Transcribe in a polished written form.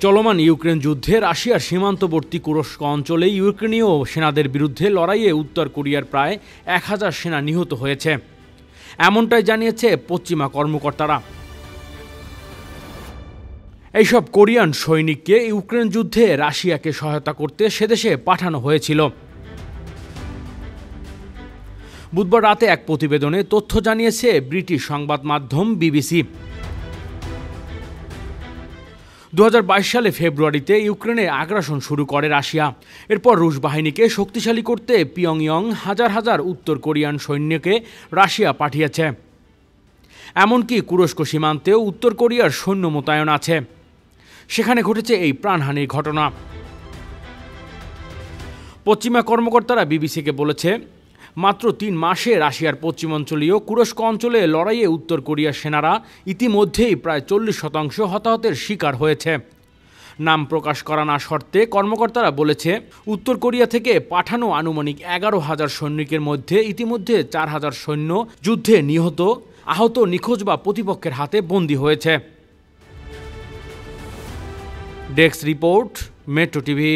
চলমান ইউক্রেন যুদ্ধে রাশিয়ার সীমান্তবর্তী কুরস্ক অঞ্চলে ইউক্রেনীয় সেনাদের বিরুদ্ধে লড়াইয়ে উত্তর কোরিয়ার প্রায় 1000 সেনা নিহত হয়েছে, এমনটাই জানিয়েছে পশ্চিমা কর্মকর্তারা। এইসব কোরিয়ান সৈনিককে ইউক্রেন যুদ্ধে রাশিয়াকে সহায়তা করতে সেদেশে পাঠানো হয়েছিল। বুধবার রাতে এক প্রতিবেদনে তথ্য জানিয়েছে ব্রিটিশ সংবাদ মাধ্যম বিবিসি। 2022 সালে ফেব্রুয়ারিতে ইউক্রেনে আগ্রাসন শুরু করে রাশিয়া। এরপর রুশ বাহিনীকে শক্তিশালী করতে পিয়ংইয়ং হাজার হাজার উত্তর কোরিয়ান সৈন্যকে রাশিয়া পাঠিয়েছে। এমনকি কুরস্ক সীমান্তেও উত্তর কোরিয়ার সৈন্য মোতায়েন আছে। সেখানে ঘটেছে এই প্রাণহানির ঘটনা। পশ্চিমা কর্মকর্তারা বিবিসিকে বলেছে, মাত্র 3 মাসে রাশিয়ার পশ্চিমাঞ্চলীয় কুরস্ক অঞ্চলে লড়াইয়ে উত্তর কোরিয়ার সেনারা ইতিমধ্যেই প্রায় 40% হতাহতের শিকার হয়েছে। নাম প্রকাশ করা না শর্তে কর্মকর্তারা বলেছে, উত্তর কোরিয়া থেকে পাঠানো আনুমানিক 11,000 সৈনিকের মধ্যে ইতিমধ্যে 4,000 সৈন্য যুদ্ধে নিহত, আহত, নিখোঁজ বা প্রতিপক্ষের হাতে বন্দী হয়েছে। Desk report, metro TV.